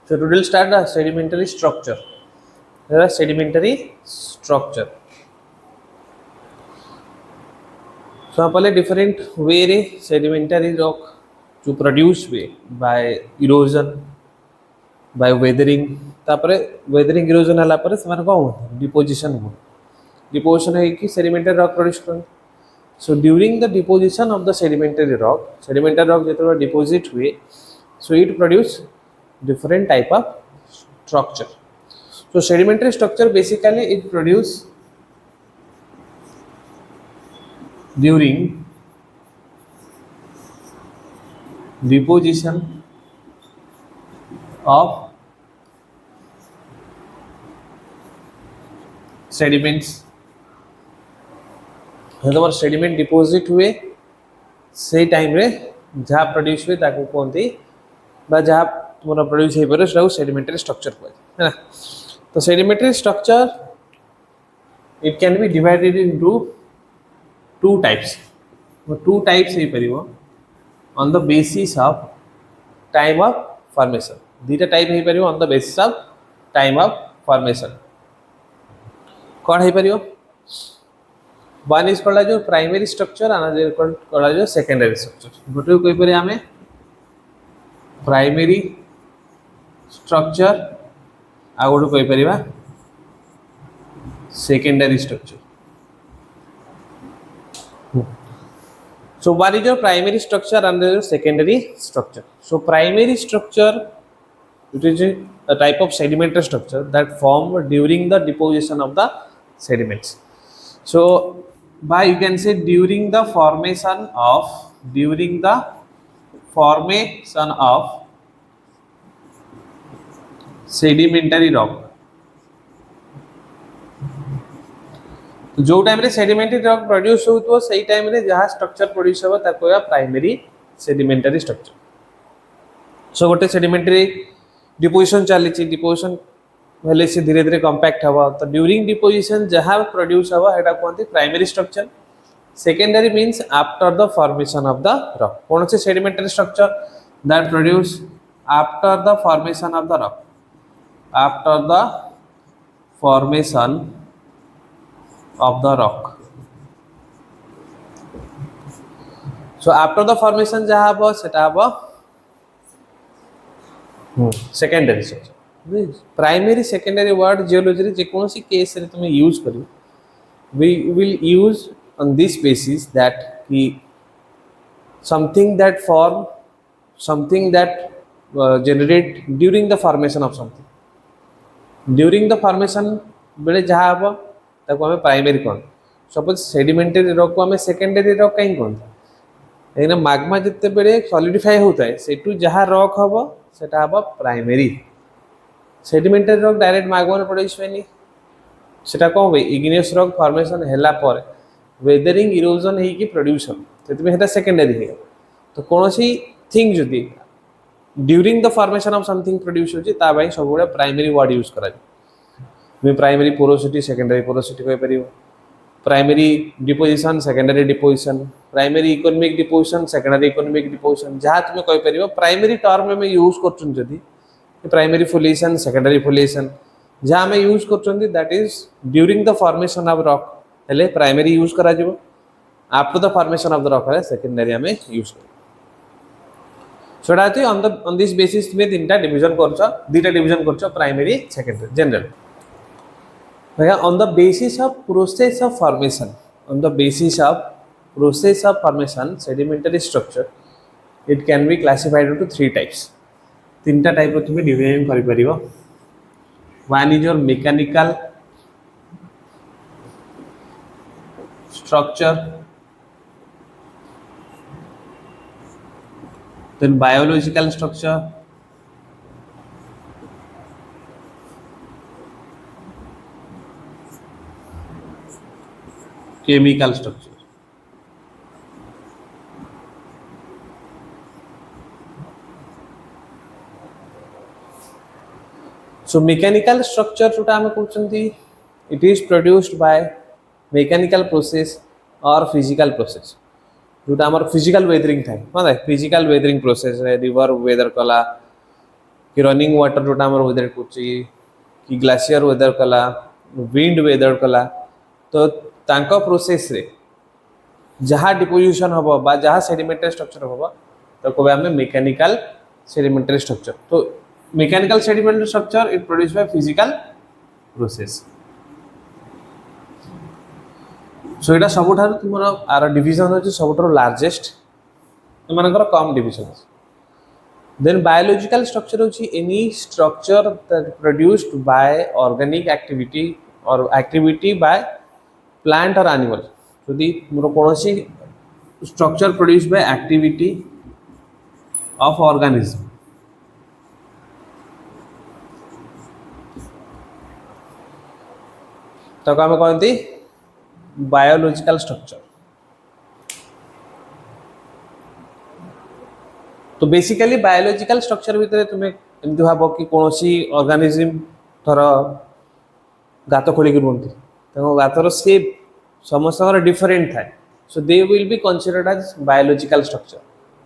So today we'll start the sedimentary structure. There are sedimentary structure. So पहले different way रे sedimentary rock जो produce हुए by erosion, by weathering. तापरे weathering erosion हला परे ସେମାନେ कौन होते deposition हुए. Deposition है कि sedimentary rock produce करते. So during the deposition of the sedimentary rock जितना deposit हुए, so it produce different type of structure. So sedimentary structure basically it produce during deposition of sediments. मतलब sediment deposit हुए से time रे जहाँ produce हुए ताको कोनती बा जहाँ तुम्हारा प्रोड्यूस हे परे सेटाको सेडिमेंटरी स्ट्रक्चर कहै है ना. तो sedimentary structure it can be divided into two types. Two types हे परिबो on the basis of time of formation. दुईटा टाइप हे परिबो on the basis of time of formation. कौन हे परिबो वन इज कॉल्ड जो primary structure another is called जो सेकेंडरी स्ट्रक्चर. गोटे कोइ परे आमे प्राइमरी स्ट्रक्चर आ गोटे कोइ परिबा secondary structure. So one is your primary structure and the secondary structure. So primary structure it is a type of sedimentary structure that form during the deposition of the sediments. So by you can say during the formation of sedimentary rock. जो time रे sedimentary rock produce होतो सही time रे जहाँ structure produce होबा ताको या primary sedimentary structure. सो गोटे सेडिमेंटरी डिपोजिशन चली डिपोजिशन भेले से धीरे धीरे कंपैक्ट हवा. तो ड्यूरिंग डिपोजिशन जहाँ प्रोड्यूस हवा हेटा कोनती primary structure. Secondary means after the formation of the rock. कौन से sedimentary structure that produce after the formation of the rock. After the formation of the rock. So after the formation जहाँ हबो सेटा हबो secondary structure. Primary secondary word geology रे जे कोनसी case रे तुम यूज करियो we will use on this basis that कि something that form something that generate during the formation of something. during the formation बेले जहाँ हबो ताको हमें प्राइमरी कहते. सपोज सेडिमेंटरी रॉक को हमें सेकेंडरी रॉक कहीं कहते एना मैग्मा जिते बेले सॉलिडिफाई होता है सेटू जहाँ रॉक हबो सेटा हबो primary. Sedimentary rock direct magma रे प्रोड्यूस होनी सेटा को होबे इग्नियस रॉक फॉर्मेशन हैला पर वेदरिंग इरोजन हे की प्रोड्यूस हो सेतमे हेता सेकेंडरी हे. तो कोनोसी थिंग जदी during the formation of something produce होची ता भाई सब बडे प्राइमरी वर्ड यूज करा. मैं प्राइमरी पोरोसिटी सेकेंडरी पोरोसिटी कहि परियो. Primary deposition secondary deposition. Primary economic deposition secondary economic deposition. जहाँ तुम कहि परियो प्राइमरी टर्म में यूज करछन जदी प्राइमरी फोलिएशन सेकेंडरी फोलिएशन जहाँ में यूज करछन that is during the formation of rock हेले प्राइमरी यूज करा जिवो. After the formation of the rock हेले सेकेंडरी हमें यूज कर. सोडाती ऑन दिस बेसिस में तीनटा डिवीजन करछो दुईटा डिवीजन करछो primary secondary general. On the basis of process of formation, sedimentary structure, it can be classified into three types. तीनटा टाइप रो तुम डिवाइड करि परिबो. One is your mechanical structure, then biological structure, chemical structure. So mechanical structure जोटा हमें कहउछंती it is produced by mechanical process or physical process. जोटा हमर physical weathering थाए माने physical weathering process रे रिवर वेदर कला कि रनिंग वाटर जोटा आम वेदर कि ग्लासीयर वेदर कला विंड वेदर कला तो तांको प्रोसेस रे जहाँ डिपोजिशन हम बा जहाँ सेडिमेंटरी स्ट्रक्चर हम तो कहे आम मेकानिकल सेडिमेंटरी स्ट्रक्चर तो mechanical sedimentary structure it produce by physical process so यहाँ सब तुम आर डिविजन हो सब लार्जेस्ट एम कम डिविजन देन बायोलॉजिकल स्ट्रक्चर होची any structure that produced by organic activity और एक्टिविटी बाय प्लांट और एनिमल यदि मोर कौन structure produce by activity of organism तो आम कहते बायोलॉजिकल स्ट्रक्चर तो बेसिकली बायोलॉजिकल स्ट्रक्चर भितर तुम्हें एमती भाव कि कौन ऑर्गेनिज्म थर गात खोलिक रुहति गातर सेप समस्त डिफरेंट थाए so they will be considered as biological structure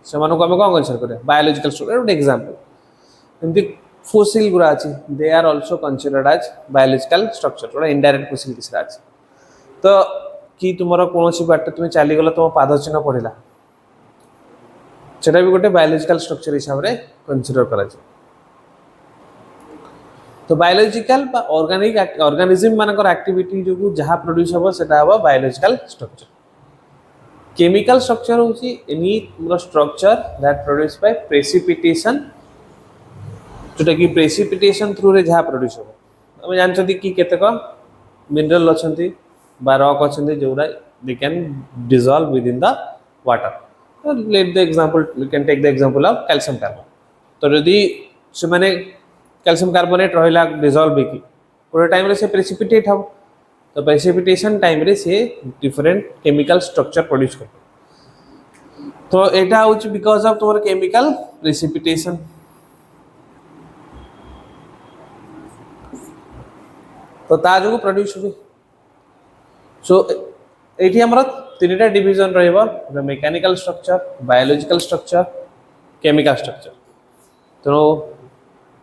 से आम कौन कंसीडर करें बायोलॉजिकल स्ट्रक्चर गोटे एग्जांपल एमती फोसिल गुरा अच्छी they are also considered as biological structure गोटे इनडायरेक्ट फोसिल किसी अच्छे तो कि तुम कौन बाट तुम चलीगल तुम पाद चिन्ह पड़ा सेटा भी गोटे बायोलॉजिकल स्ट्रक्चर हिसाब से कंसीडर करा तो बायोलॉजिकल ऑर्गेनिक ऑर्गेनिज्म मानकर एक्टिविटी जो जहाँ प्रोड्यूस हम सेटा हम बायोलॉजिकल स्ट्रक्चर केमिकल स्ट्रक्चर होची any structure that produce by precipitation जोटा कि प्रेसिपिटेशन थ्रू रे जहाँ प्रोड्यूस हम आम जानते कि केतक मिनरल अच्छा बा रॉक अच्छा जोरा they can dissolve within the water let the example you can take the example of calcium carbon तो यदि से माने कैल्शियम कार्बोनेट रहा डिजॉल्व होगी गोटे टाइम से प्रेसिपिटेट हम तो प्रेसिपिटेशन टाइम रे से डिफरेंट केमिकल स्ट्रक्चर प्रोड्यूस कर तो यहाँ हूँ बिकज ऑफ तुम केमिकल प्रेसिपिटेशन तो ता जो प्रोड्यूस हुए सो ये आमर तीन टा डिविजन रहा mechanical structure biological structure chemical structure तो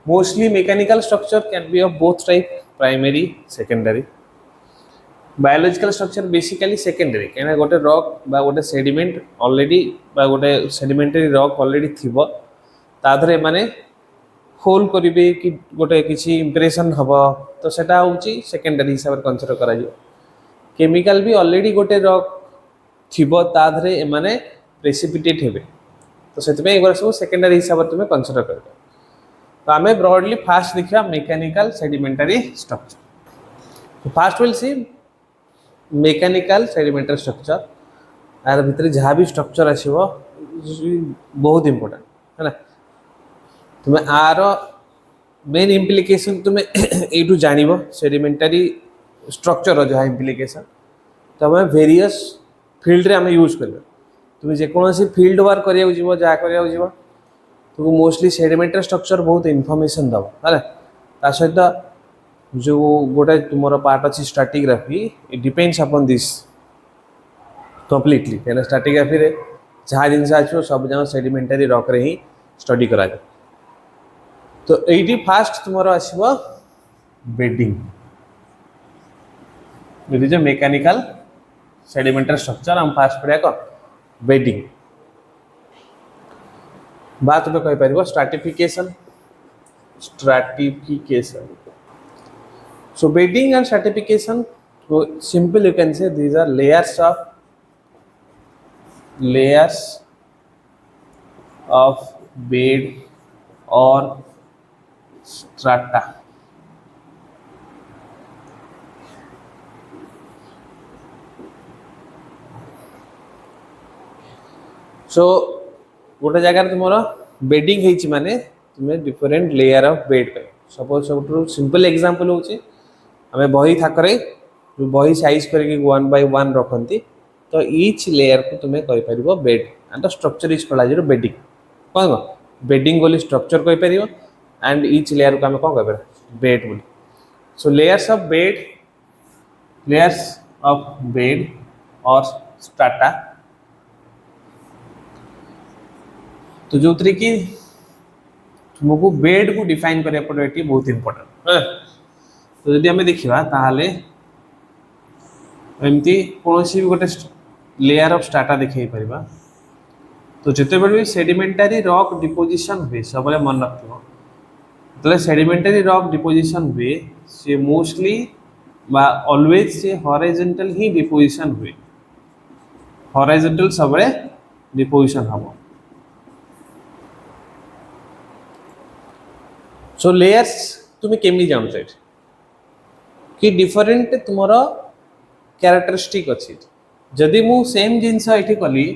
mostly mechanical structure can be of both type primary secondary biological structure basically secondary कहीं गोटे रॉक बा गोटे सेडिमेंट ऑलरेडी बा गोटे सेडिमेंटरी रॉक ऑलरेडी थिबो ताधरे माने होल करिवे कि गोटे किसी इंप्रेशन हम तो सेटा होची सेकेंडरी हिसाब से कंसीडर करा जो केमिकल भी ऑलरेडी गोटे रॉक थिबो ताधरे एमाने प्रेसिपिटेट हेबे तो सेतबे एगोर सब सेकेंडरी हिसाब से तुम कंसीडर कर तो आम ब्रॉडली फास्ट देखा mechanical sedimentary structure fast will see mechanical sedimentary structure यार भितर जहाँ भी स्ट्रक्चर आसो बहुत इंपोर्टेंट है ना तुम्हें आर मेन इम्प्लिकेशन तुम्हें यू जान सेडिमेंटरी स्ट्रक्चर जहाँ इम्प्लिकेशन तो आम वेरियस फील्ड रे आम यूज कर तुम्हें जेकोसी फील्ड वर्क करा जहाँ करा तुमको मोस्टली सेडिमेंटरी स्ट्रक्चर बहुत इनफॉरमेशन दब है ता सहित जो गोटे तुम पार्ट अच्छी stratigraphy it depends upon this completely कहीं स्ट्राटिग्राफी रे जहाँ जिन आसो सब जगह सेडिमेंटरी रॉक रे ही स्टडी करा तो ये फास्ट तुम आसो bedding it is a mechanical sedimentary structure हम फास्ट पढ़ा कौन बेडिंग बात तुम्हें कही पार stratification so bedding and stratification so simple you can say these are layers of bed or strata so गोटे जगह तुम बेडिंग होती माने तुम्हें डिफरेंट लेयर ऑफ बेड कर सपोज सब सिंपल एग्जांपल होची हमें बही थाकरे जो बही साइज करके 1 by 1 रखती तो ईच लेयर को तुम्हें कहि परिबो bed and the structure is called as bedding कौन बेडिंग बोली स्ट्रक्चर कहि परिबो एंड ईच लेयर को हमें कौन कहि परिबो बेड बोली सो लेयर्स ऑफ बेड और स्ट्राटा तो जो कि तुमको बेड को डिफाइन करिया पड़ो एटी बहुत इंपोर्टेंट। तो जदि आम देखा ताहले एमती कौन भी गोटे लेयर ऑफ स्ट्राटा देखई परिबा। तो जिते भी सेडिमेंटारी रॉक डिपोजिशन हुए सब मन रखियो तो सेडिमेंटारी रॉक डिपोजिशन हुए से मोस्टली बा ऑलवेज से हॉरिजॉन्टल ही डिपोजिशन हुए। हॉरिजॉन्टल सब डिपोजिशन हम। सो लेयर्स तुम्हें केमी जानछ कि डिफरेंट तुमर कैरेक्टरिस्टिक अच्छी। जदि मु सेम जिनस ये कली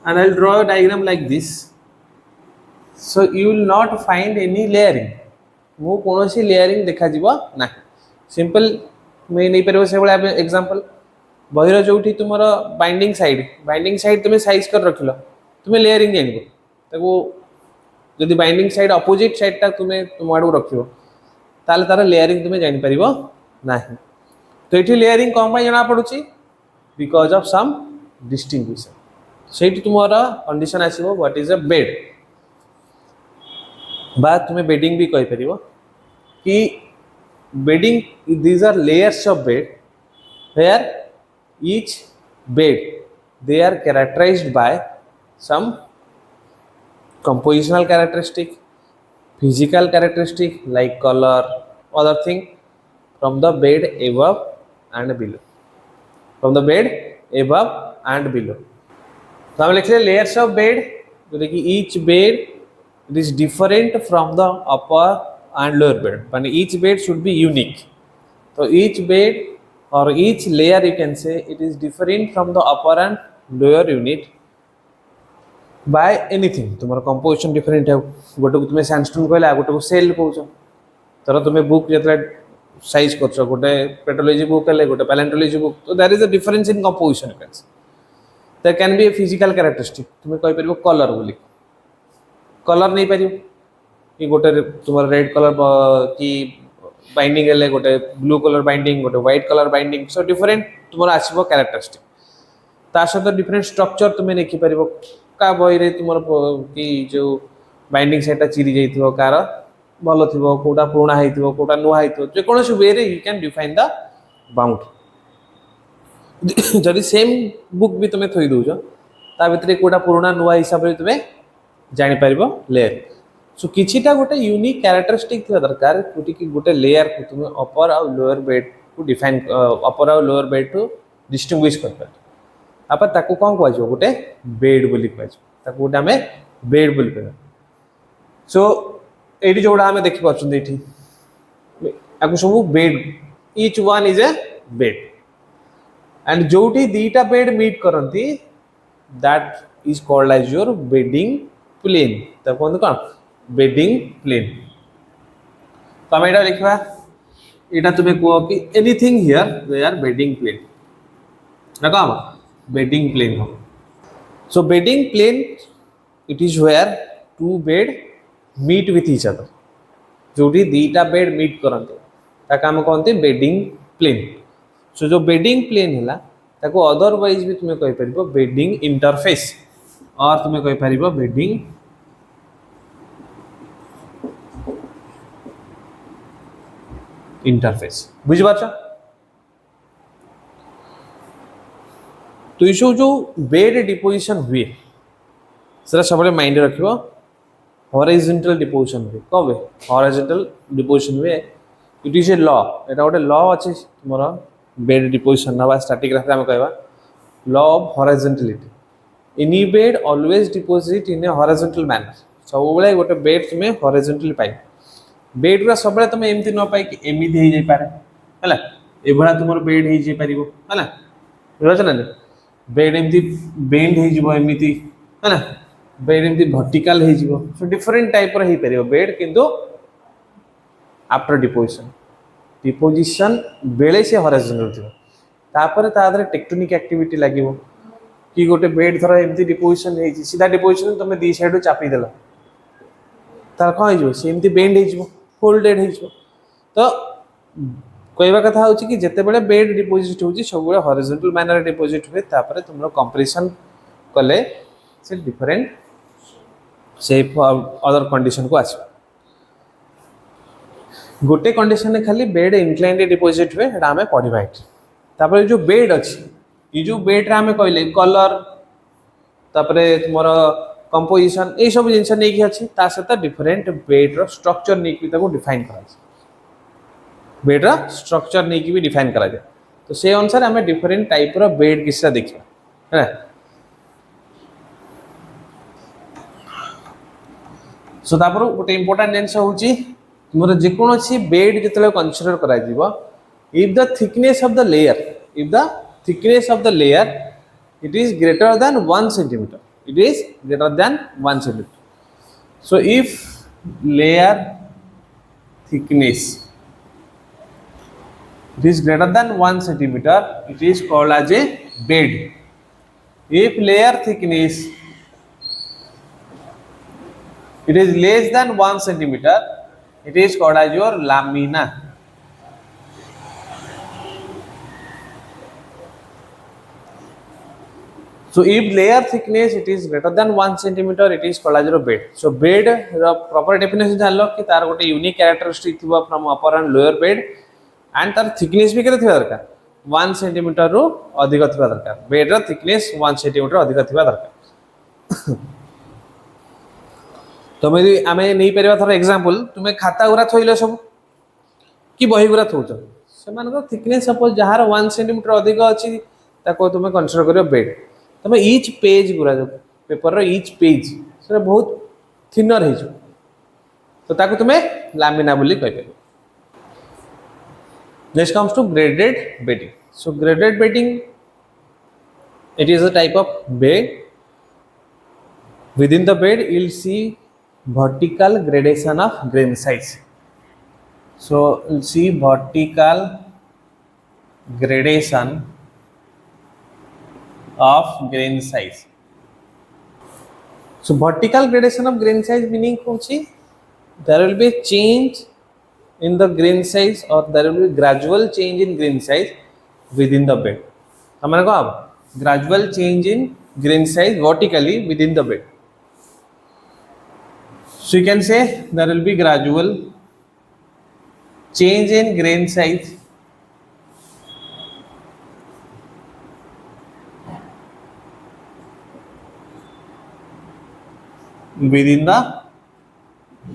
and I'll draw a diagram like this, so you will not find any layering। मु कौन सी लेयरिंग देखा जीवा ना सिंपल मैं नहीं पारे से भाई एग्जांपल बहिर जोठी तुम बाइंडिंग साइड तुम्हें साइज कर रखिल तुम्हें लेयरिंग जानव ताको जदि बाइंडिंग साइड अपोजिट साइडटा तुम्हें तुम आड़ रख ताले तार लेयरिंग तुम्हें जान पार ना। तो ये लेयरिंग कौन जना पड़ुची बिकॉज ऑफ सम डिस्टिंग्विशन से तुम्हारा कंडीशन आसो व्हाट इज अ बेड बा तुम्हें बेडिंग भी कही पार कि bedding these are layers of bed where each bed they are characterised by some compositional characteristic, physical characteristic like color, other thing from the bed above and below, from the bed above and below। तो हम लिखते हैं layers of bed जो कि each bed it is different from the upper and lower bed, but each bed should be unique। तो each bed or each layer you can say it is different from the upper and lower unit by anything. तुम composition different है गोटे को तुम्हें sandstone कहला गोटे को cell कौच तर तुम्हें बुक जो साइज कर गोटे पेट्रोलॉजी बुक है गोटे पैलेंटोलॉजी बुक तो there is a difference in composition. There can be a physical characteristic तुम्हें कहि परिबो कलर बोली कलर नहीं पारियो कि गोटे तुम रेड कलर कि बाइंडिंग है गोटे ब्लू कलर बाइंडिंग गोटे white colour binding so different तुम आसो कैरेक्टरिस्टिक ता सहित डिफरेंट स्ट्रक्चर तुम्हें देखी पार का बही तुम कि जो बाइंडिंग साइडटा चिरी जाइए कार भल थी कौटा पुराणा हो कौटा नुआ हो जेकोसी way you can define the boundary. जदि सेम बुक भी तुम्हें थोई दौच ता भीतर कौटा पुराणा नुआ हिसाब से तुम्हें जापर लेयर। सो किछिटा गोटे यूनिक कैरेक्टरिस्टिक थी दरकार कि गोटे लेयर को तुम्हें अपर आ लोअर बेड को डिफाइन अपर आ लोअर बेड टू डिस्टिंग्विश कर आप ताको कौन कह गोटे बेड बोली कह गोटे आम बेड बोली कह। सो ये जोड़ा आम देखिए सब bed each one is a bed and जो दीटा बेड मीट करती that is called as your bedding plane. तो कहते कौन बेडिंग प्लेन। तो आम यहाँ लिखा यहाँ तुम्हें कह कि anything here they are bedding plane ना कौन बेडिंग प्लेन हो। So bedding plane it is where two bed meet with each other जो दीटा बेड मीट करते आम कहते बेडिंग प्लेन। सो जो बेडिंग प्लेन है ताको अदरवाइज भी तुम्हें कहि परिबो बेडिंग इंटरफेस और तुम्हें कहि परिबो बेडिंग इंटरफेस बुझिपारछ। तो ये जो बेड डिपोजिशन हुए सर सब माइंड रखियो हॉरिजॉन्टल डिपोजिशन हुए कब हुए हॉरिजॉन्टल डिपोजिशन हुए इट इज ए लॉ एटा गोटे लॉ अच्छे तुम बेड डिपोजिशन ना स्टैटिक ग्राफ आम कहवा law of horizontality any bed always deposit in a horizontal manner सब बेले गोटे बेड तुम्हें हॉरिजॉन्टली पाइ बेड गुरा सब तुम एमती न पाई एमती हो जाए है ये तुम बेड हो जाए है ना बेड एमती बेंड होमती है ना बेड एमती वर्टिकल हो सो डिफरेंट टाइप रो पार बेड किंतु आफ्टर डिपोजिशन बेले से हॉरिजॉन्टल थी तापर तादरे टेक्टोनिक एक्टिविटी लगे कि गोटे बेड थर एमती डिपोजिशन हो सीधा डिपोजिशन तुम दी साइड चापीदेल तार कौन होमती बेंड हो फोल्डेड हो। तो कहवा कथा हूँ कि जिते बड़े बेड डिपोजिट हो सब हॉरिजॉन्टल मैनर डिपोजिट हुए तापर तुम कंप्रेशन कले से डिफरेंट से अदर कंडीशन को आस गोटे कंडीशन खाली बेड इंक्लाइंड डिपोजिट हुए आम पढ़ा ये जो बेड अच्छी ये जो बेड रे आम कहले कलर तापरे तुमर कंपोजिशन ये सब जिन नहीं अच्छी सहित डिफरेंट बेड रो स्ट्रक्चर नहीं डिफाइन करा बेड रो स्ट्रक्चर नहीं भी डिफाइन करा जाए तो से अनुसार आम डिफरेंट टाइप रो बेड किसी देखा है सो तापर गोटे इंपोर्टेंट जिन हूँ तुम जेकोसी बेड जो कनसीडर करा if the thickness of the layer if the thickness of the layer it is greater than 1 centimeter it is greater than 1 centimeter so if layer thickness it is greater than 1 centimeter it is called as a bed if layer thickness it is less than 1 centimeter it is called as your lamina so if layer thickness it is greater than 1 centimeter it is called as a bed so bed proper definition जानलो कि तार गोटे unique characteristic थिबा from upper and lower bed and तार thickness भी केते थिबा दरकार 1 सेंटीमीटर रो अधिक थिबा दरकार बेड रो थिकनेस 1 सेंटीमीटर अधिक थिबा दरकार तमे आमे नै परबा थोर एग्जांपल तुमे खाता गुरा थोइलो सब कि बही गुरा थोउछ से मान को थिकनेस सपोज जहार 1 सेंटीमीटर अधिक अछि ताको तुमे कंसीडर करियो बेड तब ईच पेज गुरा जो पेपर ईच पेज से बहुत थिनर हो तो ताको तुम्हें लामिना बोली कह पार next comes to graded bedding so graded bedding it is a type of bed within the bed you will see vertical gradation of grain size so you'll see vertical gradation of grain size so vertical gradation of grain size meaning hochi there will be change in the grain size or there will be gradual change in grain size within the bed हमने कहा gradual change in grain size vertically within the bed so you can say there will be gradual change in grain size within the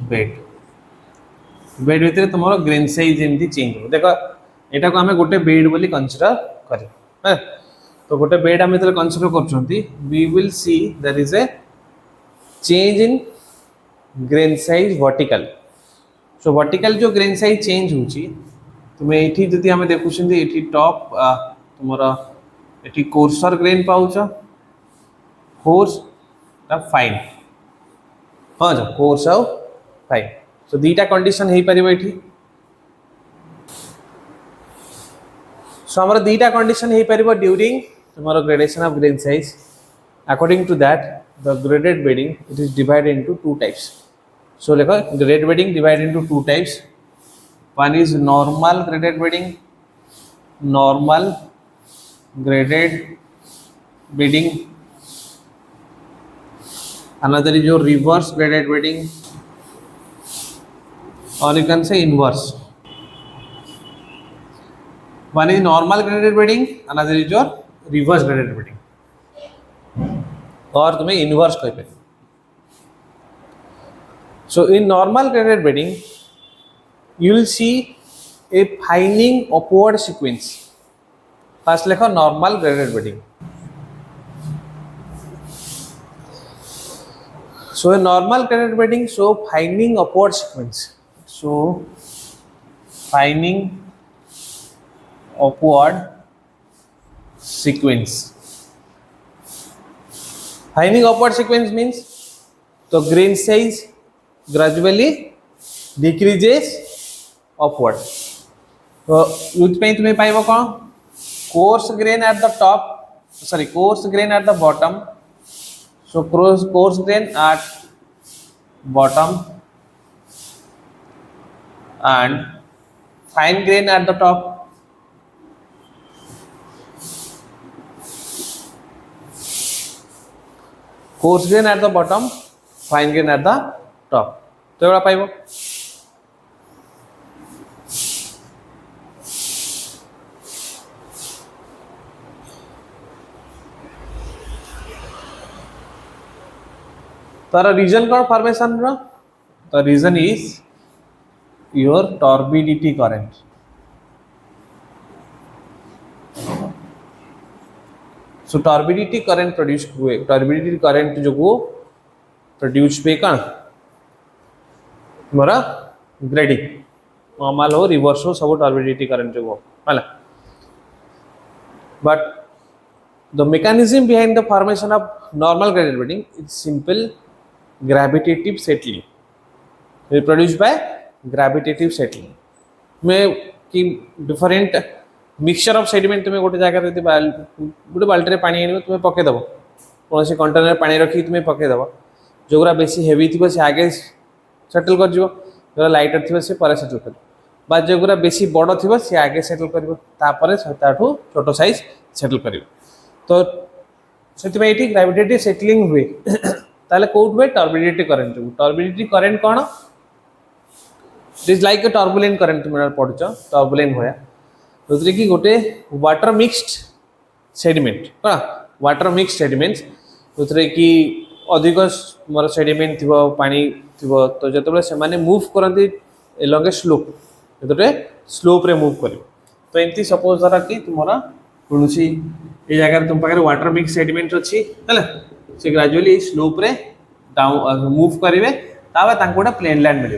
bed bed भितर तुम grain size एमती change हो देख यहाँ को आम गोटे बेड बोली कंसीडर करें तो गोटे बेड आम जो कंसीडर कर we will see that is a change in grain size vertical so vertical जो ग्रेन साइज चेंज होची तुम्हें ये जदि आम देखुं ये टॉप तुम ये courser grain pouch course fine हाँ जो कोर्स आउ फाइन सो दीटा कंडीशन हो पार ये सो आम दीटा कंडीशन हो पार ड्यूरिंग तुम gradation of grain size according to that the graded bedding it is divided into two types so देखो graded bedding divided into two types one is normal graded bedding normal graded bedding another is your reverse graded bedding or you can say inverse one is normal graded bedding another is your reverse graded bedding or तुम्हें inverse कह पाए so in normal graded bedding you will see a fining upward sequence first लिखो normal graded bedding so a normal graded bedding show fining upward sequence so fining upward sequence fining upward sequence means the grain size gradually decreases upward so youth पे तुम्हें पाइबो कौन coarse grain at the top sorry coarse grain at the bottom so coarse grain at bottom and fine grain at the top coarse grain at the bottom fine grain at the top तो एगुड़ा पाइब तार region कौन formation रो the region is your turbidity current so turbidity current produce हुए turbidity current जो को produce पे कौन मोरा ग्रेडिंग नॉर्मल हो रिवर्स हो सब टॉर्बिडिटी करेंट जो है but the mechanism behind the formation of normal graded bedding is simple gravitative settling reproduced by gravitative settling में कि डिफरेंट मिक्सचर ऑफ सेडिमेंट तुम्हें गोटे जगह गोटे बाल्टी में पानी आने तुम्हें पकईदेव कौन से कंटेनर पानी रखी तुम्हें पकईदेव जोगरा बेसी हेवी थी से आगे सेटल कर जो लाइटर थी से पर सेटल कर बा जोगरा बेसी बड़ थी सी आगे सेटल कर छोट साइज सेटल कर तो से ग्राविटेटिव सेटलिंग हुए ताले कोड हुए टॉर्बिडिटी करेंट टॉर्बिडिटी करेंट कौन it is like a turbulent current तुम पढ़ुच टर्बुलेंट होया जो कि गोटे वाटर मिक्सड सेडिमेंट कौन वाटर मिक्सड सेडिमेंट्स जो कि अधिक मोर सेडिमेंट थी पानी थी तो जो से मूव करती एलंग ए स्लोप जो स्लोप रे मूव कर तो एमती सपोज धर कि तुम कौन ये जगह तुम पाखे वाटर मिक्स सेडिमेंट अच्छी है से ग्रेजुअली स्लोप रे डाउन मूव करेंगे गोटे प्लेन लैंड मिले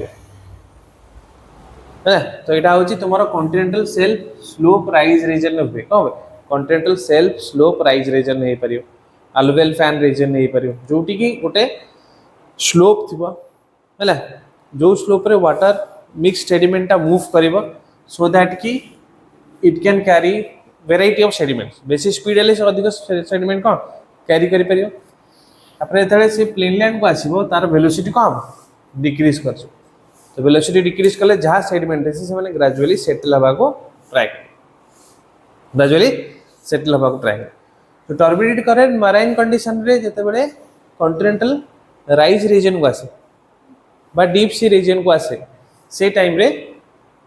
है तो यहाँ हूँ तुम continental shelf slope rise region में हुए कौन continental shelf slope rise region हो पार अलुवियल फैन रीजन हो पार जोटि की गोटे स्लोप थी है जो स्लोप रे वाटर मिक्स सेडिमेंटा मूव कर सो दैट कि it can carry variety of sediments बेसी स्पीड हेल्ले से अधिक सेडिमेंट कौन कैरी करें से प्लेन लैंड को आसो तार वेलोसिटी कौन डिक्रीज कर तो वेलोसिटी डिक्रीज कले जहाँ सेडिमेंट है से ग्रेजुअली सेटल हवा को ट्राए ग्रेजुअली सेटल हवा को ट्राए तो टॉर्बिडिटी करेंट मराइन कंडीशन रे जते बड़े कॉन्टिनेंटल राइज रीजन को आसे बा डीप सी रीजन को आसे से टाइम रे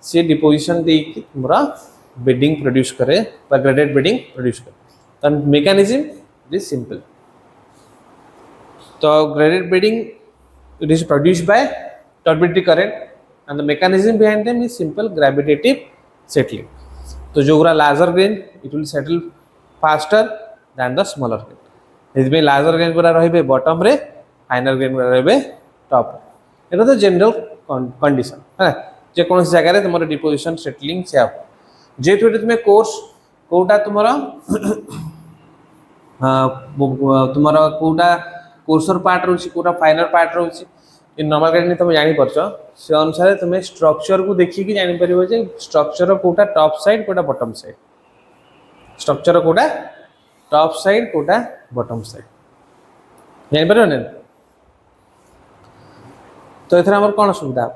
से डिपोजिशन दे कि तुमरा बेडिंग प्रोड्यूस करे बा ग्रेडेड बेडिंग प्रोड्यूस करे तो मेकानिज्म इट इज सिंपल तो graded bedding it is produced by turbidity current and the mechanism behind them is simple gravitative settling तो जो larger grain it will settle faster than the smaller grain इसमें larger grain गुरा रहिबे bottom रे finer grain गुरा रहिबे top एटा तो general condition है जे कोन जगह रे तुमर डिपोजिशन सेटलिंग से आप जेतु तुम कोर्स कोटा तुमरा तुमरा कोटा कोर्सर पार्ट रोचे कोटा फाइनर पार्ट रोचे इन नॉर्मल ग्रेड तुम जानी परछ से अनुसार तुम स्ट्रक्चर को देखिकी जानि परिबो जे स्ट्रक्चर कोटा टॉप साइड कोटा बॉटम साइड स्ट्रक्चर कोटा टॉप साइड कोटा बॉटम साइड जानि परबो ने तो एथरा हमर कोन सुविधा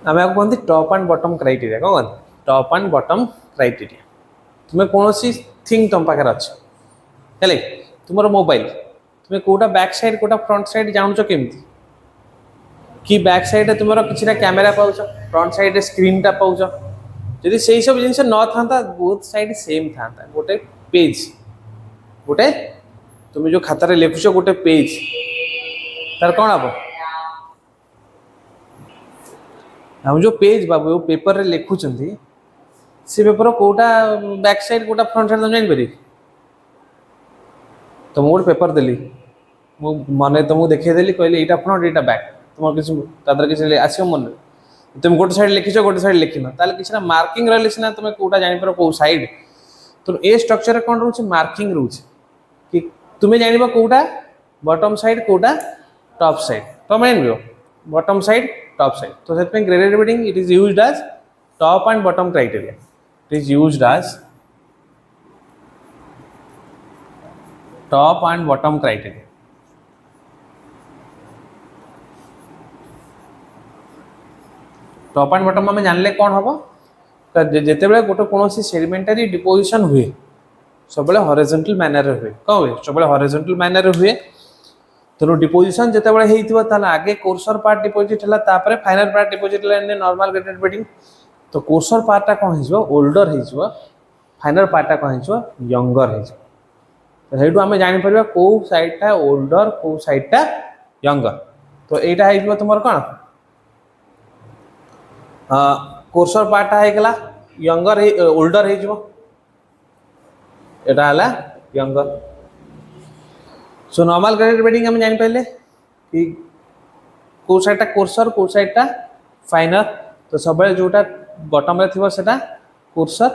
आमे आपको कहते टॉप एंड बॉटम क्राइटेरिया कौन टॉप एंड बॉटम क्राइटेरिया तुम्हें कौन सी थिंग तुम पाखे अच्छे तुम मोबाइल तुम्हें कोटा बैक साइड कोटा फ्रंट साइड जान केमती कि बैक साइड तुम कि कैमेरा पाच फ्रंट साइड स्क्रीन टा पाच जदि से सब जिन न था बोथ साइड सेम था गोटे पेज गोटे तुम जो खातार लिखुच गोटे पेज तार कौन हम हम जो पेज बाबू पेपर रे लिखुंट से पेपर कोटा बैक साइड कोटा फ्रंट साइड तुम जान तो मुझे गोटे पेपर देली मन तुमको देखदेली कहली यहाँ फ्रंट यहाँ बैक तुम किसी आस मन तुम गोटे साइड लिखिच गोटे साइड लिखिन ताल कि मार्किंग रही सीना तुम कोटा जापर कौ साइड तो ए स्ट्रक्चर कौन रोचे मार्किंग रोचे कि तुम्हें जान कोटा बॉटम साइड कोटा टॉप साइड तुम जान बॉटम साइड टॉप साइड तो से graded bedding it is used as top and bottom criteria it is used as top and bottom criteria top and bottom आम जानले कौन हम जिते बड़े गोटे कौन सेडिमेंटारी डिपोजिशन हुए सब हॉरिजॉन्टल मैनर रे हुए कौन हुए सब हॉरिजॉन्टल मैनर रे हुए तेणु डिपोजिशन जिते बड़े आगे कोर्सर पार्ट डिपोजिट है finer part deposit normal graded bedding तो कोर्सर पार्टा कौन हो ओल्डर हो फाइनल पार्टा कौन हो यंगर हो आम जापर कौ साइडटा ओल्डर कौ साइडटा यंगर तो यहाँ हो तुम कौन कोर्सर पार्टा होगा यंगर ओल्डर हो younger so normal graded bedding आम जापर कि कौ साइडटा कोर्सर कौ साइडटा फाइनल तो सब जोटा बटम रे थी सेटा कोर्सर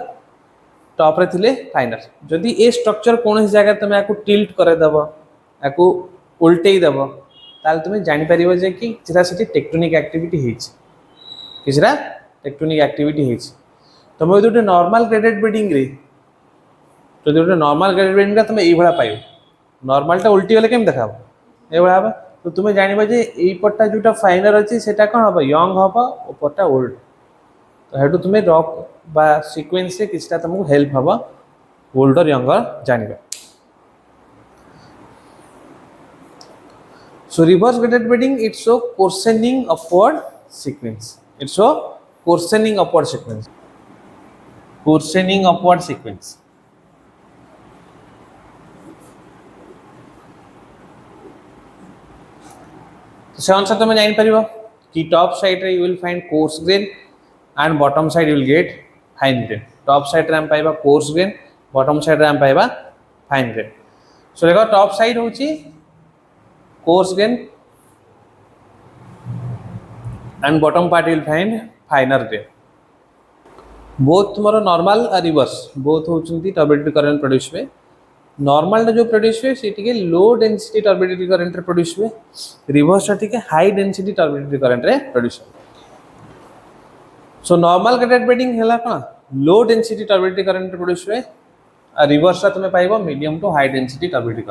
टॉप रे थिले फाइनल जदि ए स्ट्रक्चर कौन जगह तुम या टिल्ट करदेव या उल्टे देव ताल तुम जापर जे कि से टेक्टोनिक एक्टिविटी किसी टेक्टोनिक एक्टिविटी तुम यदि गोटे नॉर्मल ग्रेडेड बेडिंग रे तो गोटे नॉर्मल ग्रेडेड बेडिंग तुम ये पाइब नॉर्मलटा उल्टी गले केम देखा ये हम तो तुम जान पट्टा जोटा फाइनल अच्छी से कौन हम यंग हम ऊपरटा ओल्ड तो हेटू तुम रॉक बा सीक्वेंस से किसी तुमको हेल्प हम ओल्डर यंगर जानिबा so reverse graded bedding it's show coarsening upward sequence it's show coarsening upward sequence coarsening upward sequence से अनुसार तुम जापर कि टॉप साइड रे you will find coarse grain and bottom side you will get fine grain top side रे हम पाइबा coarse grain bottom side रे हम पाइबा फाइन ग्रेन सो देखो टॉप साइड होची coarse grain and bottom part you will find finer grain both तुम्हारा normal और रिवर्स बोथ होचंती टर्बिडिटी करंट प्रोड्यूस हुए नॉर्मल जो प्रोड्यूस हुए सी लो डेंसिटी टर्बिडिटी करंट रे प्रोड्यूस हुए रिवर्स टी हाई डेंसिटी टर्बिडिटी करंट रे प्रोड्यूस हुए सो नॉर्मल ग्रेडेड बेडिंग है कौन लो डेंसिटी टर्बिडिटी करंट रे प्रोड्यूस हुए और रिवर्स तुम पाइब medium to high density turbidity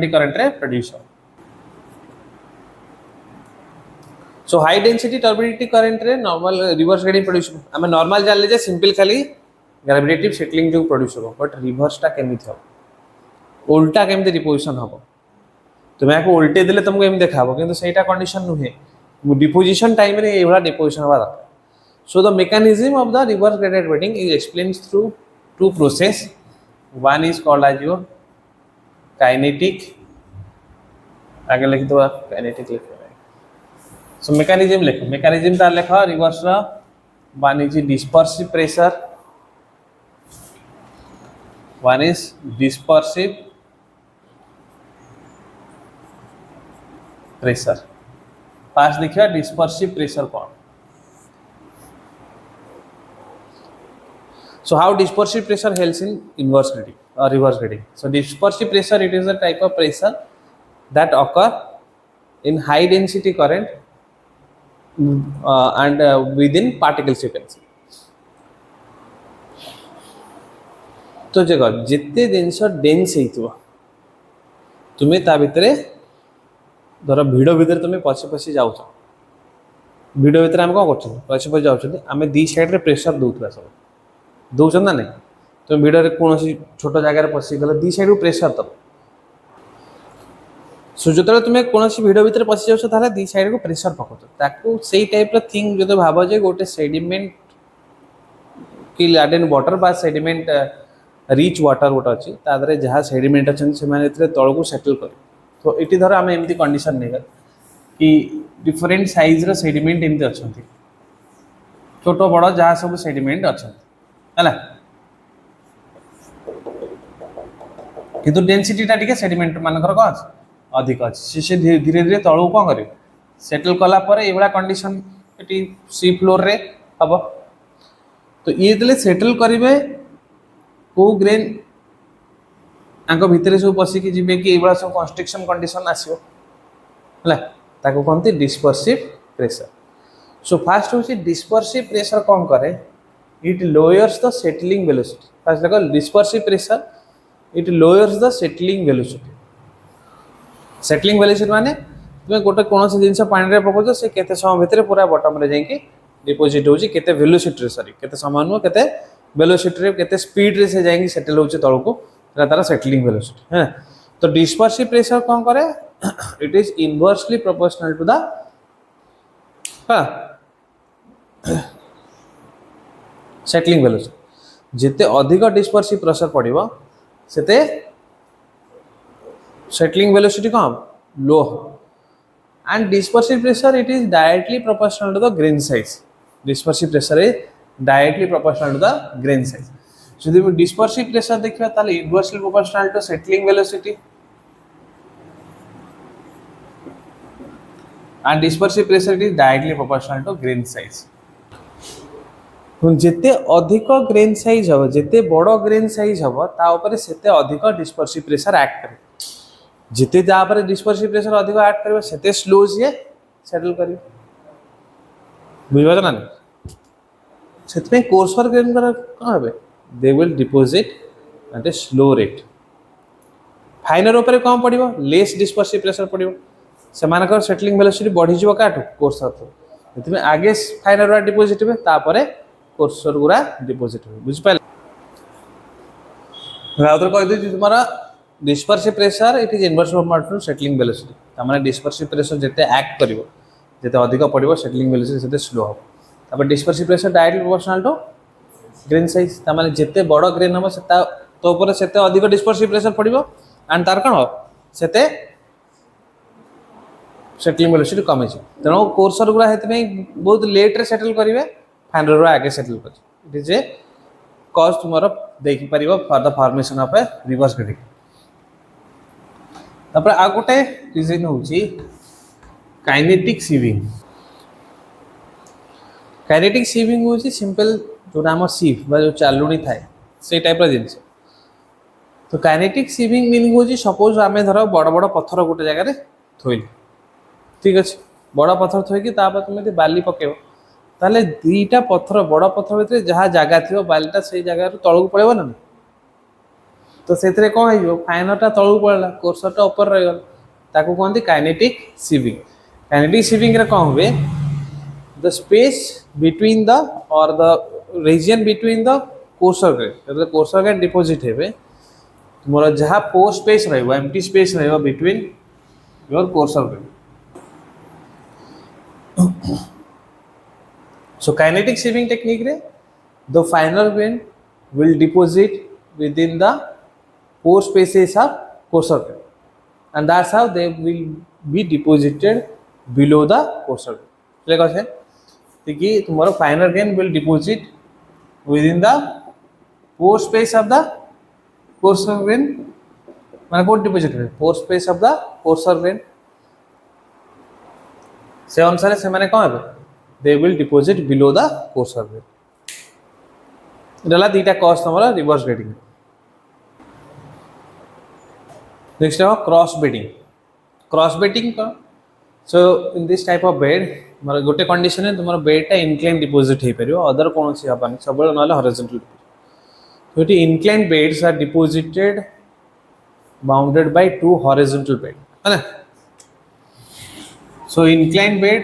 current रे प्रोड्यूस हुए सो हाई डेंसिटी टर्बिडिटी करंट रे नॉर्मल रिवर्स ग्रेडिंग प्रोड्यूस आम नॉर्मल जान ले सिंपल खाली ग्रेविटेटिव सेटलिंग जो प्रोड्यूस हो बट रिवर्सटा केमी हम उल्टा केमी डिपोजिशन हम तुम या उल्टे देले तुमको एम देखा कि सहीटा कंडीशन नुहे डिपोजिशन टाइम रे ये डिपोजिशन हवा दरकार so the mechanism of the reverse graded bedding is explained through two process one is called as your kinetic आगे लिख दो काइनेटिक लिख सो मेकानिज्म लिख मेकानिज्म तार लिख reverse one is dispersive pressure one is dispersive pressure fast देखिए dispersive pressure कौन so how dispersive pressure helps in inverse grading or reverse grading so dispersive pressure it is a type of pressure that occur in high density current and within particle sequence तो देखो जिते जिनस dense तुम्हें ता भितर धर भिड़ भितर तुम्हें पशि पशि जाऊँ भिड़ भितर आम कौन कर पशि पशि जाऊँ आम दी साइड रे प्रेशर दौला सब दौन ना नहीं तुम भिड़ कौन छोट जगार पशिगल दी साइड प्रेशर दब सो जो तुम्हें कौन भिड़ भितर पशि जाऊँ दी साइड को प्रेशर पकाऊ से टाइप थिंग जो भाव जे गोटे सेडिमेंट कि लाडेन वाटर बा सेडिमेंट रिच वाटर गोटे अच्छी तादे जहाँ सेडिमेंट अच्छे से तौल को सेटल कर तो ये धर आम एमती कंडीशन नहीं कि डिफरेंट साइज रो सेडिमेंट एमती अच्छा छोट बड़ जहाँ सब सेडिमेंट अच्छा है किंतु डेनसीटीटा टिके सेडिमेंट मानकर कौन अधिक अच्छे से धीरे धीरे तौल को कौन कर सेटल कलापर ये कंडीशन ये सी फ्लोर रे हम तो ये जो सेटल करेंगे कौ ग्रेन भितर सब पशिकी जी कि ये सब कंस्ट्रक्शन कंडीशन आसो है कहते डिस्पर्सिव प्रेशर सो फास्ट हूँ डिस्पर्सिव प्रेशर कौन करे it lowers the settling velocity fast देख dispersive pressure it lowers the settling velocity माने तुम गोटे कौन जिन पानी पकाच से समय भितर पूरा बटम रे जाकि डिपोजिट होची केते वेलोसिटी सॉरी केते समय नुह केते वेलोसिटी रे केते स्पीड रे से जाएंगी सेटल होचे तळ को तार सेटलिंग वेलोसिटी है। तो डिस्पर्सिव प्रेशर कौन करे it is inversely proportional to the settling velocity. जिते अधिक डिस्पर्सिव प्रेशर पड़िबो सेते सेटलिंग वेलोसिटी कम लो। And dispersive pressure it is directly proportional to the grain size. Dispersive pressure is directly proportional to the grain size. जदि dispersive pressure देखिबा ताले inversely proportional to settling velocity and dispersive pressure it is directly proportional to grain size। जिते अधिक grain size हम जिते बड़ grain size हम ता ऊपर सेते अधिक डिस्पर्सिव प्रेशर एक्ट करे। जिते जा पर डिस्पर्सिव प्रेशर अधिक एक्ट करे सेते स्लो जे सेटल करी बुझिबा ना। सेते में कोर्सर ग्रेन कर का होबे they will deposit at a slow rate. Finer ऊपर कम पड़िबो लेस डिस्पर्सिव प्रेशर पड़िबो सेमानकर सेटलिंग वेलोसिटी बढ़ी जिवो काटू कोर्सर तो इतमे आगे फाइनर गुरा डिपोजिट हे तापरे कोर्सर गुरा डिपोजिट हे बुझ पाइल। राउतर कह दे तुम्हारा dispersive pressure it is inverse proportional to settling velocity. तामाने डिस्पर्सिव प्रेशर जेते एक्ट करिवो जेते अधिक पड़िबो सेटलिंग वेलोसिटी सेते स्लो हो। तापर dispersive pressure directly proportional to grain size. तामाने जेते बड़ ग्रेन हम सेता तो ऊपर सेते अधिक डिस्पर्सिव प्रेशर पड़िबो एंड तार कोन हो सेते सेटलिंग वेलोसिटी कम है। तेणु कोर्सर गुरा बहुत लेट रे सेटल करेंगे फाइनर गुरा आगे सेटल कर इट इज ए कॉज तुम देख पार for the formation of a reverse grading. तापर आ गोटे रीजन होची काइनेटिक सीविंग। काइनेटिक सीविंग होची सिंपल जो आम सीव बा जो चालुणी थाए से टाइप जिनस। तो काइनेटिक सीविंग मीनिंग होची सपोज आम धर बड़ बड़ पत्थर गोटे जगह थोइल ठीक अच्छे बड़ पत्थर थोकी तुम बाली पकेब ताले दीटा पत्थर बड़ पत्थर भितर जहाँ जगह थी बालीटा से जगह तलू पड़ेगा ना। तो से कौन हो फाइनरटा तलू पड़ा कोर्सरटा ऊपर रहीगला ताको कहते काइनेटिक सीविंग। काइनेटिक सीविंग रे कौन हुए द स्पेस बिटवीन द और the region between the coarser grain coarser grain deposit हे तुम जहाँ pore space empty space between your coarser grain. So kinetic sieving technique रे the finer grain will deposit within the pore spaces of coarser grain and that's how they will be deposited below the coarser grain। ठीक है कि तुम्हारा finer grain will deposit within the pore space of the coarser grain माने code deposit करे pore space of the coarser grain से अनुसार से माने कौन है they will deposit below the coarser grain। इडला दीटा कॉस्ट हमारा रिवर्स बेडिंग। नेक्स्ट है क्रॉस बेडिंग। क्रॉस बेडिंग का so in this type of bed मार गोटे कंडीशन है तुम्हारा बेडटा इनक्लाइन डिपोजिट हे परियो अदर कौन सी हबानी सब नले हॉरिजॉन्टल। तो it incline beds are deposited bounded by two horizontal bed है ना। So inclined bed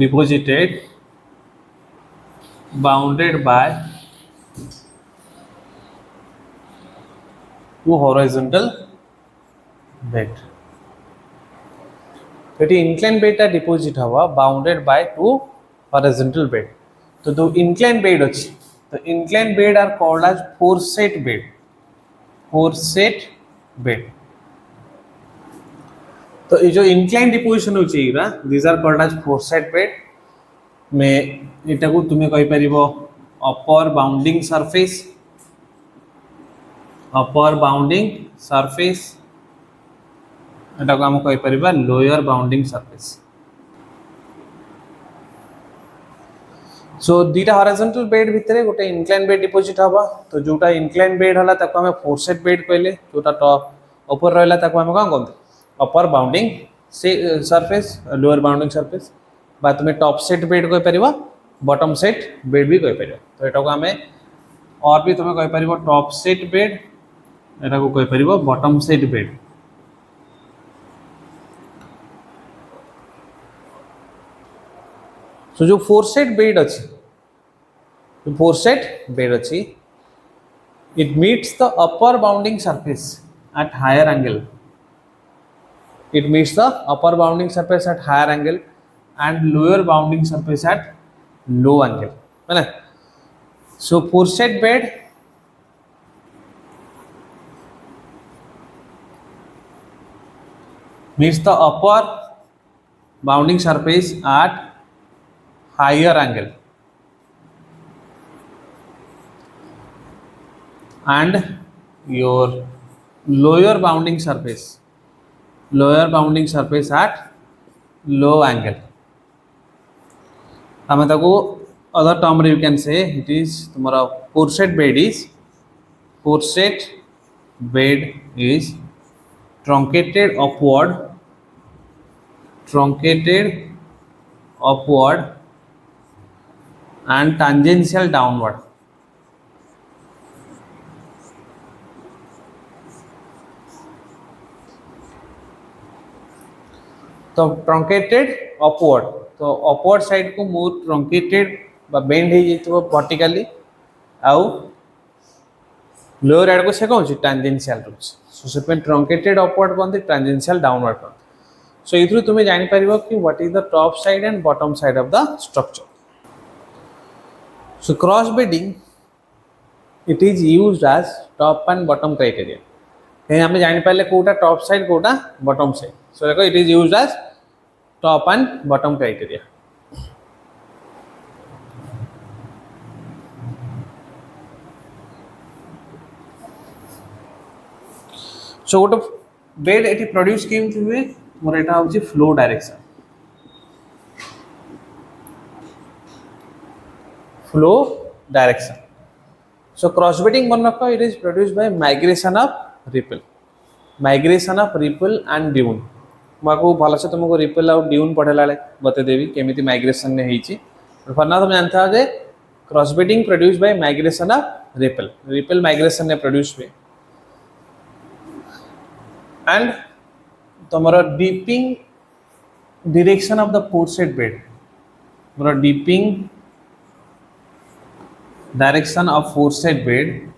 deposited bounded by two horizontal bed। तो inclined bed टा डिपोजिट हवा bounded by two horizontal bed. तो दो inclined बेड अच्छी तो inclined bed are called as foreset bed. Foreset bed तो ये जो इंक्लाइन डिपोजिशन होची this are called as foreset bed में एटा को तुमे कहि परिबो अपर बाउंडिंग सरफेस एटा को हम कहि परिबा लोअर बाउंडिंग सरफेस। सो दीटा हॉरिजॉन्टल बेड भितर गोटे इनक्लाइन बेड डिपोजिट हवा। तो जोटा इनक्लाइन बेड हला ताको हमें फोरसेट बेड कहले जोटा टॉप ऊपर रहला ताको हम कोन कहते अपर बाउंडिंग से सरफेस लोअर बाउंडिंग सरफेस बा तुम टॉप सेट बेड कहि परिबा बॉटम सेट बेड भी कहि परिबा। तो एटा को हमें और भी तुम कहि परिबा टॉप सेट बेड एटा को कहि परिबा बॉटम सेट बेड। सो जो फोरसेट बेड अच्छी, जो फोरसेट बेड अच्छी, it meets the upper bounding surface at higher angle. It meets the upper bounding surface at higher angle and lower bounding surface at low angle. है ना? So foreset bed meets the upper bounding surface at higher angle and your lower bounding surface at low angle. हमें ताको other term you can say it is तुम्हारा foreset bed is truncated upward and tangential downward. तो truncated upward, तो upward side को मोर truncated बा bend हो जाइतो vertically, आउ लोअर एड को से कौन छि टेंजेंशियल रूट्स. सो से पे truncated upward cone tangential downward cone. So इथु तुमे जानि परिबो कि what is the top side and bottom side of the structure. So cross bedding it is used as top and bottom criteria. कहीं हमें जानि पाले कोटा टॉप साइड कोटा बॉटम साइड. So देखो it is used as top and bottom criteria. So गोटे bed eighty produce केमती हुए मोर एटा होची flow direction. Flow direction. So cross bedding बननको it is produced by migration of ripple and dune. माको भलसे तुमको ripple आउ dune पढ़ेला बते देवी केमिति माइग्रेशन ने हेची. फरना तुम जानता जे cross bedding produce by migration of ripple migration ने प्रोड्यूस हुए. एंड तुम्हारा dipping direction of the foreset bed, तुम्हारा dipping direction of foreset bed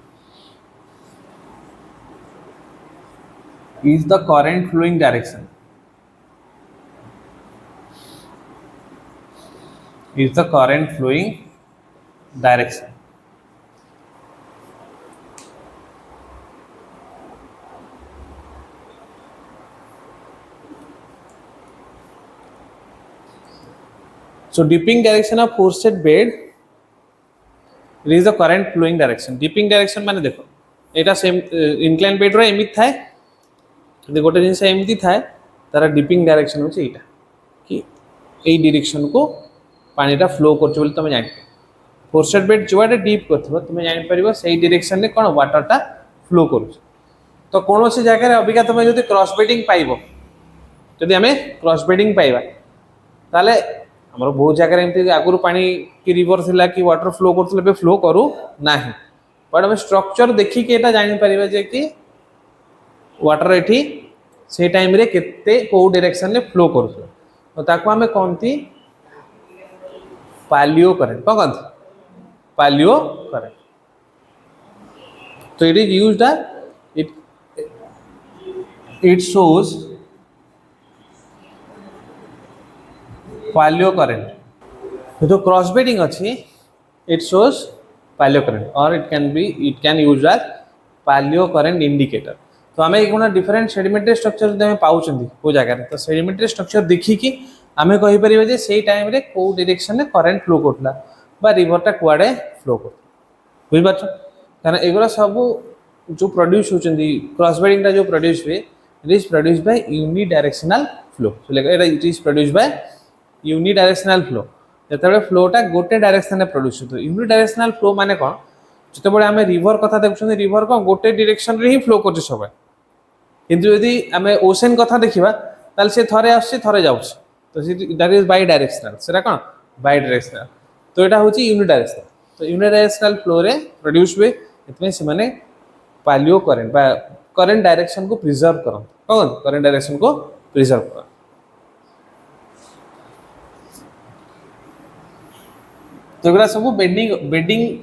is the current flowing direction. So dipping direction of foreset bed, it is the current flowing direction. Dipping direction माने देखो एटा same incline bed रो एमित थाए, यदि गोटे जिनस एमती थाए तार dipping direction होची एटा कि एई डायरेक्शन को पानीटा फ्लो करछ बोली तुम जानि. फोरसेट बेड जुआडे डीप करथबो तुम जानि परिबो सेई डायरेक्शन ने कोन वाटरटा फ्लो करूछ. तो कोनोसी जगह रे अबिका तुम जदि क्रॉस बेडिंग पाइबो, जदि हमें क्रॉस बेडिंग पाइबा ताले हमर बहुत जगह रे एमती आगुरु पानी कि रिवर थिला कि वाटर फ्लो करथले बे फ्लो करू नाही. बट हम स्ट्रक्चर देखि के एटा जानि परिबा जे कि वाटर एठी से टाइम रे केते को डायरेक्शन ने फ्लो करूछ. तो ताको हमें कोनती पालियो करंट कोन पालियो करंट. तो it is used it shows paleo current. जो क्रॉस बेडिंग अच्छी it shows paleo current or it can use as paleo current indicator. तो आम एक डिफरेंट सेडिमेंटरी स्ट्रक्चर पाँच को जगह तो सेडिमेंटरी स्ट्रक्चर देखिकी आम कहीपर जे से टाइम रे को डायरेक्शन में करंट फ्लो करता रिवरटा कुआडे फ्लो कर बुझीपार. कारण एगुरा सब जो प्रोड्यूस होती क्रॉस बेडिंग जो प्रोड्यूस हुए it is produce by unidirectional flow. It is produce by unidirectional flow. जो फ्लोटा गोटे डायरेक्शन में प्रोड्यूस होता है. यूनिडायरेक्शनल फ्लो माने कौन जो आम रिवर कथा देखुं रिवर कौन गोटे डायरेक्शन रे ही फ्लो कर सब. किंतु यदि आम ओशन कथा देखा ताल से थरे आसे थरे जाउछ तो दैट इज बाय डायरेक्शनल. सेटा कौन बाय डायरेक्शनल. तो यहाँ हूँ यूनिडायरेक्शनल. तो यूनिडायरेक्शनल फ्लो रे प्रोड्यूस हुए इतने से माने पालियो करेंट बा करेंट डायरेक्शन को प्रिजर्व करन कौन करेंट डायरेक्शन को प्रिजर्व कर. तो एगुरा सब बेडिंग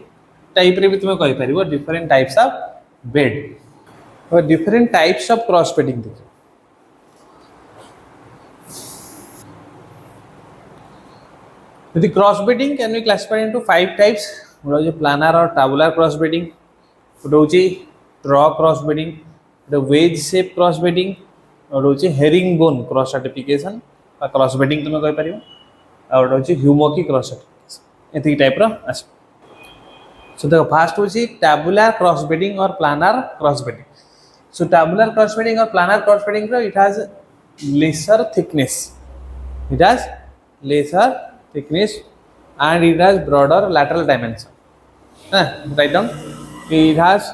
टाइप रे भी तुम कहि परिबो डिफरेंट टाइप्स ऑफ बेड और different types of cross bedding देखो The cross bedding can be classified into 5 types. What is planar or tabular cross bedding? What is draw cross bedding? The wedge shape cross bedding. और होची herringbone cross stratification বা cross bedding तुम कहि परिबो और होची hummocky cross stratification एति type रो आस सो देखो first होची tabular cross bedding और planar cross bedding. So tabular cross bedding or planar cross bedding it has lesser thickness. It has lesser thickness and it has broader lateral dimension. Write down. It has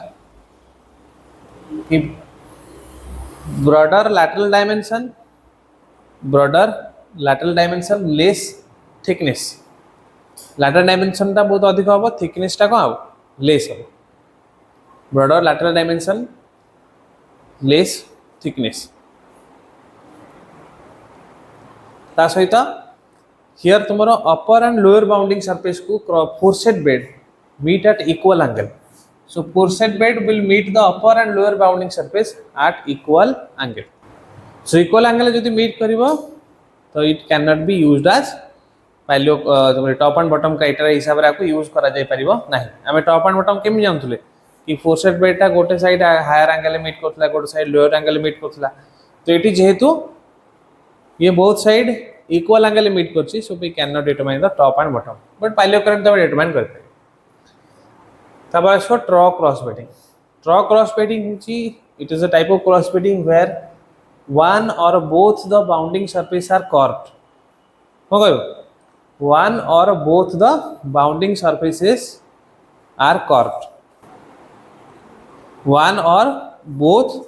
broader lateral dimension, less thickness. Lateral dimension टा बहुत अधिक होगा, thickness टा कौन होगा? Less होगा. Broader lateral dimension, less thickness. ता सहित here tomorrow upper and lower bounding surface को four-set bed meet at equal angle. So four-set bed will meet the upper and lower bounding surface at equal angle. So equal angle यदि meet करिवो तो it cannot be used as value top and bottom criteria हिसाब रे आपको use करा जाय परिवो नाही. हमें top and bottom केमि जानथुले कि four-set bed टा गोटे साइड हायर एंगल मीट करथला गोटे साइड लोअर एंगल मीट करथला तो एटी जेहेतु ये both side equal angle meet करछि so we cannot determine the top and bottom but pilot current तो determine करते तब आसो draw cross bedding होछि it is a type of cross bedding where one or both the bounding surface are curved हो गयो one or both the bounding surfaces are curved one or both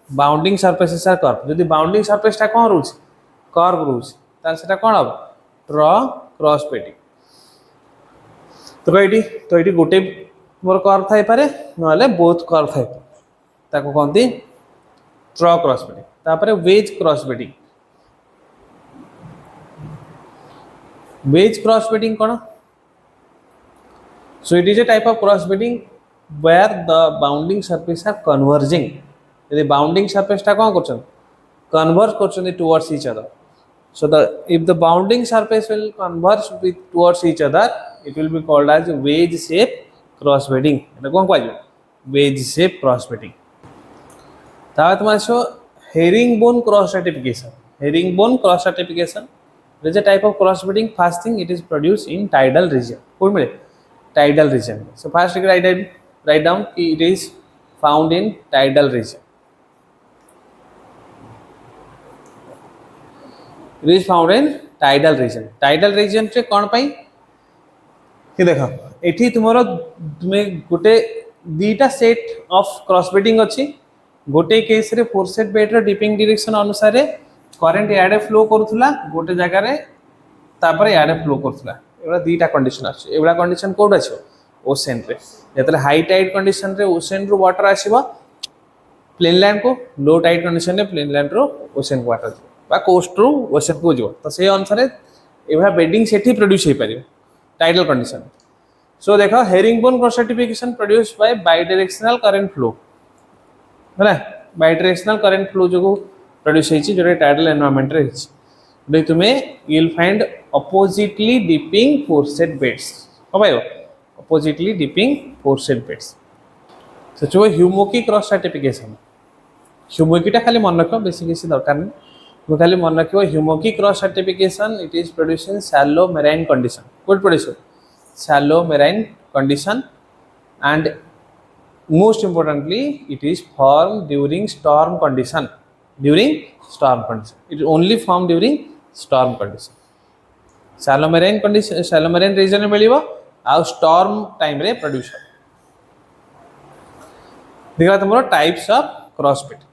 bounding surfaces are curved यदि bounding surface टा कोन रहउछि curve रूज ताल सेटा कोन अब draw cross bedding तो eighty गोटे मोर curve Thai पारे नले बोथ कर्व थाई ताको कोनती ड्रॉ क्रॉस बेडिंग तापरे वेज क्रॉस बेडिंग कोन so it is a type of cross bedding where the bounding surface are converging यदि बाउंडिंग सरफेस टा कोन करछन कन्वर्ज करछन towards each other. So if the bounding surface will converge towards each other, it will be called as wedge shape cross bedding. এটা কোন কইব? Wedge shape cross bedding. তাহলে তোমার so herringbone cross stratification. Herringbone cross stratification is a type of cross bedding. First thing it is produced in tidal region. কোন মিলে? Tidal region. So first write down it is found in tidal region. It is found in tidal region. Tidal region रे कोन पई कि देखो एठी तुमे गोटे दीटा set of cross bedding अछि गोटे केस रे फोर सेट बेड रे डिपिंग डायरेक्शन अनुसार करंट याडे फ्लो करथुला गोटे जगह रे तापर याडे फ्लो करथुला एबा दीटा कंडीशन अछि एबा कंडीशन कोड अछि ओशन रे जेतले हाई टाइड कंडीशन रे ओशन रो वाटर आसीबो प्लेन लैंड को लो टाइड कंडीशन रे प्लेन लैंड रो ओशन को वाटर बा कोस्ट रो ओशन को जो तो से अनुसार एभा बेडिंग सेठी प्रोड्यूस हे परियो टाइडल कंडीशन सो देखो herringbone cross stratification produced by bidirectional current flow हैला बाइडायरेक्शनल करंट फ्लो जो प्रोड्यूस हेछि जो टाइडल एनवायरनमेंट रे हेछि बे तुमे you will find oppositely dipping foreset beds हो भाई oppositely dipping foreset beds so जो ह्यूमोकी क्रॉस स्ट्रैटिफिकेशन ह्यूमोकीटा खाली मन रखो बेसी किसी दरकार नहीं तो खाली मन रखियो hummocky cross stratification it is produced in shallow marine condition good produce shallow marine condition and most importantly it is form during storm condition it only form during storm condition shallow marine condition shallow marine region में मिलिबो आ storm time रे produce देखा तुमरो types of cross bed